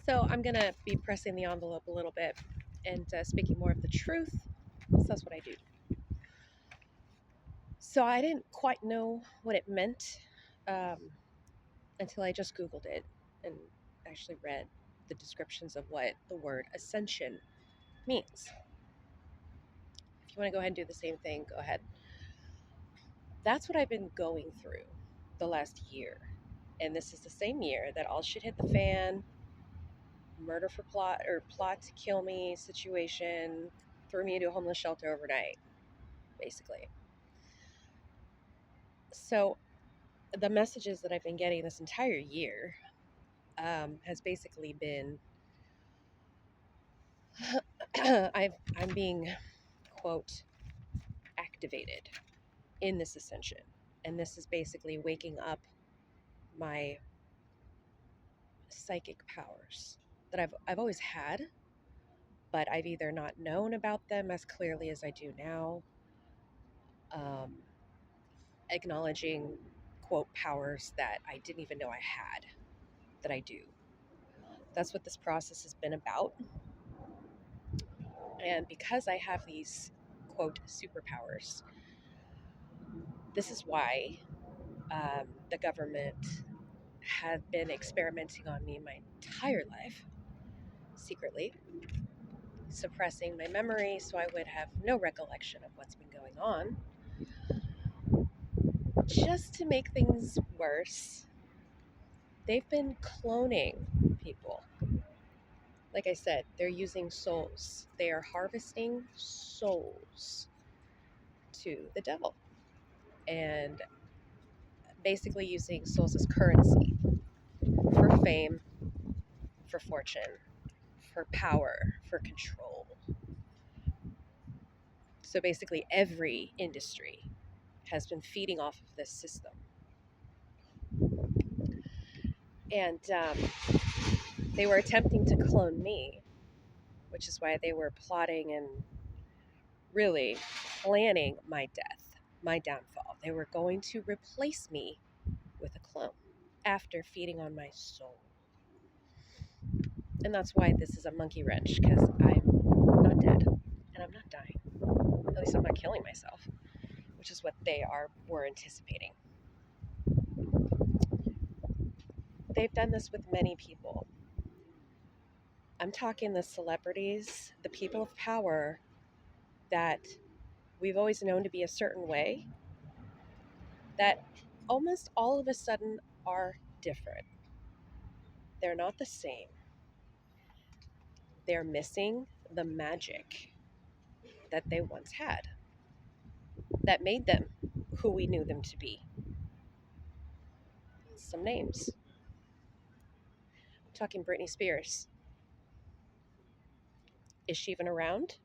So I'm going to be pressing the envelope a little bit and speaking more of the truth. So that's what I do. So I didn't quite know what it meant um, until I just Googled it and actually read the descriptions of what the word ascension means. If you want to go ahead and do the same thing, go ahead. That's what I've been going through the last year. And this is the same year that all shit hit the fan, murder for plot to kill me situation, threw me into a homeless shelter overnight, basically. So the messages that I've been getting this entire year has basically been I'm being, quote, activated in this ascension. And this is basically waking up my psychic powers that I've always had, but I've either not known about them as clearly as I do now, um, acknowledging, quote, powers that I didn't even know I had, that I do. That's what this process has been about. And because I have these, quote, superpowers, this is why the government had been experimenting on me my entire life, secretly, suppressing my memory so I would have no recollection of what's been going on. Just to make things worse, they've been cloning people. Like I said, they're using souls. They are harvesting souls to the devil and basically using souls as currency for fame, for fortune, for power, for control. So basically, every industry has been feeding off of this system. And they were attempting to clone me, which is why they were plotting and really planning my death, my downfall. They were going to replace me with a clone after feeding on my soul. And that's why this is a monkey wrench, because I'm not dead and I'm not dying. At least I'm not killing myself, which is what were anticipating. They've done this with many people. I'm talking the celebrities, the people of power that we've always known to be a certain way, that almost all of a sudden are different. They're not the same. They're missing the magic that they once had that made them who we knew them to be. Some names. I'm talking Britney Spears. Is she even around?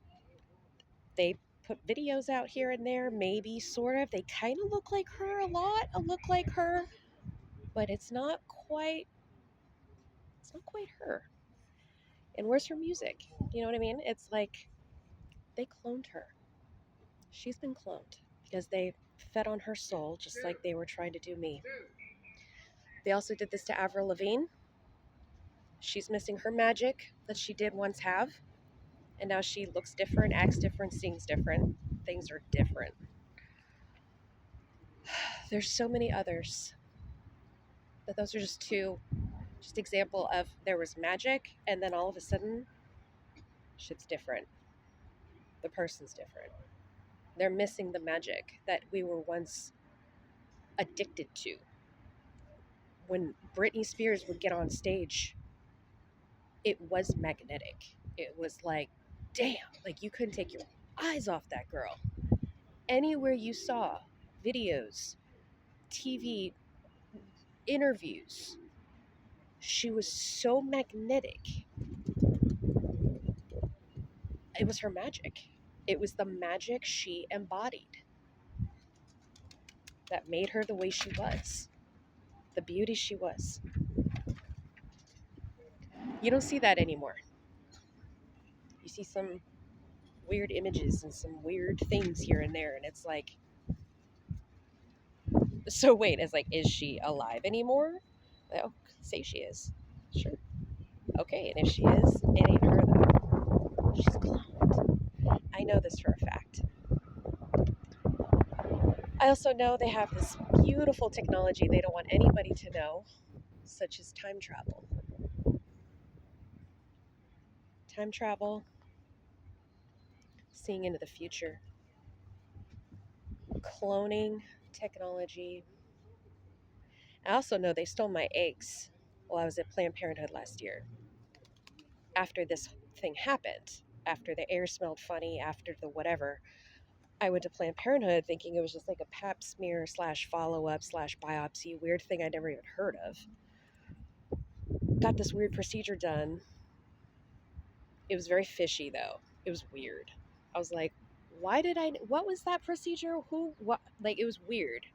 They put videos out here and there, maybe, sort of. They kind of look like her a lot, look like her, but it's not quite her. And where's her music? You know what I mean? It's like they cloned her. She's been cloned because they fed on her soul just like they were trying to do me. They also did this to Avril Lavigne. She's missing her magic that she did once have, and now she looks different, acts different, sings different. Things are different. There's so many others, but those are just two. Just example of there was magic, and then all of a sudden, shit's different. The person's different. They're missing the magic that we were once addicted to. When Britney Spears would get on stage, it was magnetic. It was like, damn, like you couldn't take your eyes off that girl. Anywhere you saw videos, TV, interviews, she was so magnetic. It was her magic. It was the magic she embodied that made her the way she was, the beauty she was. You don't see that anymore. You see some weird images and some weird things here and there, and it's like, so wait, it's like, is she alive anymore? Oh, say she is. Sure. Okay, and if she is, it ain't her though. She's cloned. I know this for a fact. I also know they have this beautiful technology they don't want anybody to know, such as time travel. Time travel, seeing into the future, cloning technology. I also know they stole my eggs while I was at Planned Parenthood last year. After this thing happened, after the air smelled funny, after the whatever, I went to Planned Parenthood thinking it was just like a pap smear slash follow up slash biopsy, weird thing I never even heard of. Got this weird procedure done. It was very fishy though. It was weird. I was like, what was that procedure? Who, what? Like, it was weird.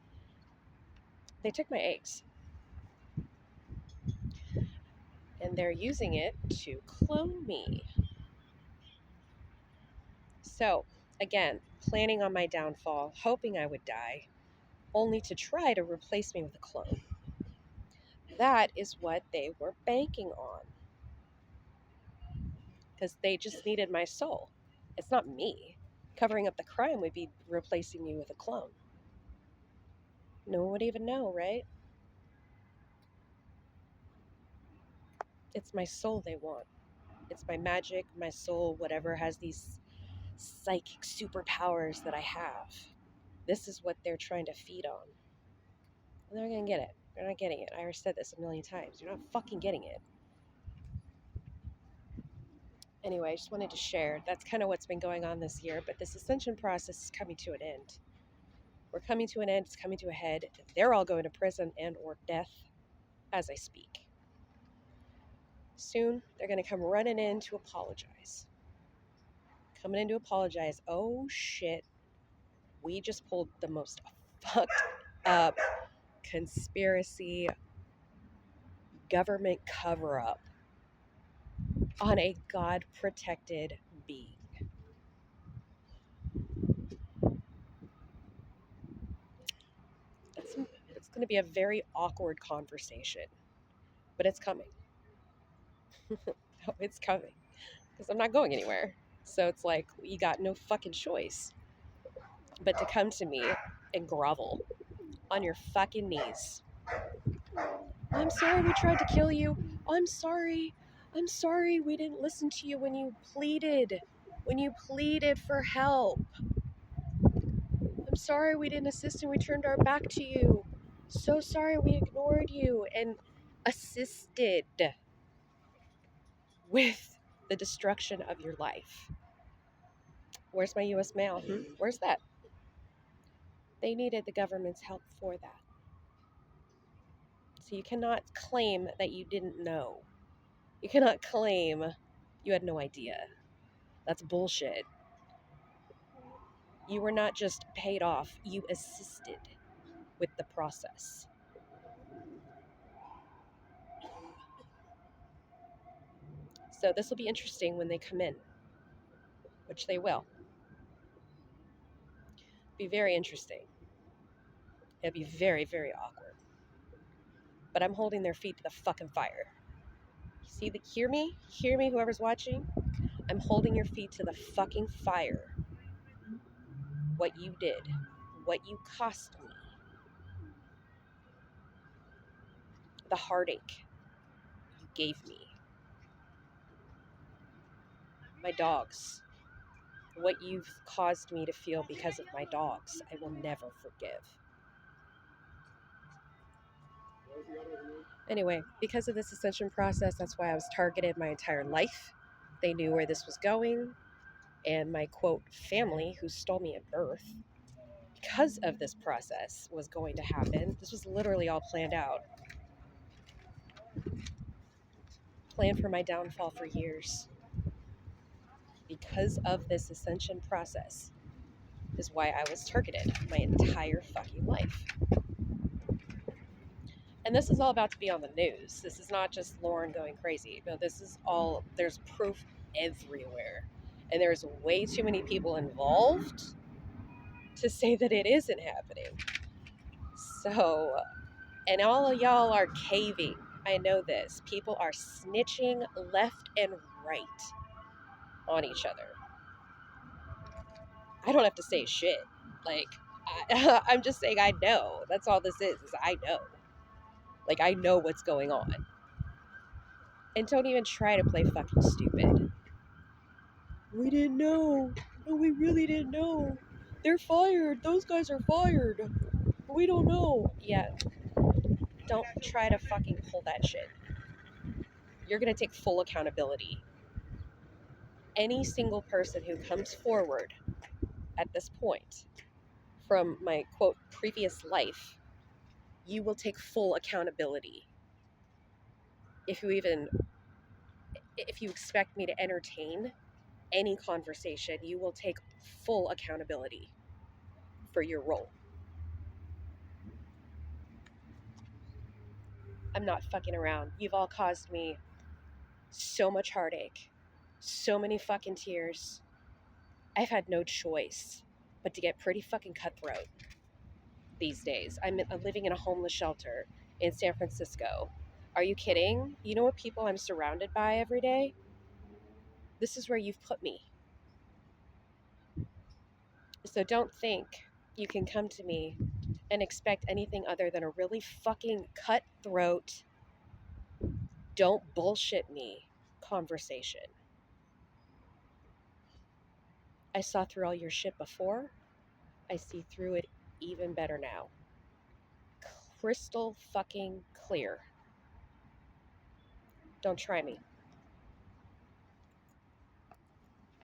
They took my eggs and they're using it to clone me. So, again, planning on my downfall, hoping I would die, only to try to replace me with a clone. That is what they were banking on. Because they just needed my soul. It's not me. Covering up the crime would be replacing me with a clone. No one would even know, right? It's my soul they want. It's my magic, my soul, whatever has these psychic superpowers that I have. This is what they're trying to feed on. And they're going to get it. They're not getting it. I already said this a million times. You're not fucking getting it. Anyway, I just wanted to share. That's kind of what's been going on this year. But this ascension process is coming to an end. We're coming to an end. It's coming to a head. They're all going to prison and or death as I speak. Soon, they're going to come running in to apologize. Coming in to apologize. Oh, shit. We just pulled the most fucked up conspiracy government cover-up on a God-protected being. It's going to be a very awkward conversation, but it's coming. It's coming because I'm not going anywhere. So it's like, you got no fucking choice but to come to me and grovel on your fucking knees. I'm sorry we tried to kill you. I'm sorry. I'm sorry we didn't listen to you when you pleaded. When you pleaded for help. I'm sorry we didn't assist and we turned our back to you. So sorry we ignored you and assisted with the destruction of your life. Where's my US mail? Where's that? They needed the government's help for that. So you cannot claim that you didn't know. You cannot claim you had no idea. That's bullshit. You were not just paid off, you assisted with the process. So this will be interesting when they come in, which they will. Be very interesting. It'll be very, very awkward. But I'm holding their feet to the fucking fire. Hear me? Hear me, whoever's watching? I'm holding your feet to the fucking fire. What you did, what you cost me, the heartache you gave me, my dogs, what you've caused me to feel because of my dogs, I will never forgive. Anyway, because of this ascension process, that's why I was targeted my entire life. They knew where this was going, and my quote family, who stole me at birth, because of this process was going to happen. This was literally all planned out. Planned for my downfall for years. Because of this ascension process is why I was targeted my entire fucking life. And this is all about to be on the news. This is not just Lauren going crazy. No, this is all, there's proof everywhere. And there's way too many people involved to say that it isn't happening. So, and all of y'all are caving. I know this. People are snitching left and right on each other. I don't have to say shit. Like, I'm just saying I know. That's all this is I know. Like, I know what's going on. And don't even try to play fucking stupid. We didn't know. No, we really didn't know. They're fired. Those guys are fired. We don't know. Yeah, don't try to fucking pull that shit. You're gonna take full accountability. Any single person who comes forward at this point from my quote previous life, you will take full accountability. If you expect me to entertain any conversation, you will take full accountability for your role. I'm not fucking around. You've all caused me so much heartache, so many fucking tears. I've had no choice but to get pretty fucking cutthroat these days. I'm living in a homeless shelter in San Francisco. Are you kidding? You know what people I'm surrounded by every day? This is where you've put me. So don't think you can come to me and expect anything other than a really fucking cutthroat, don't bullshit me conversation. I saw through all your shit before. I see through it even better now. Crystal fucking clear. Don't try me.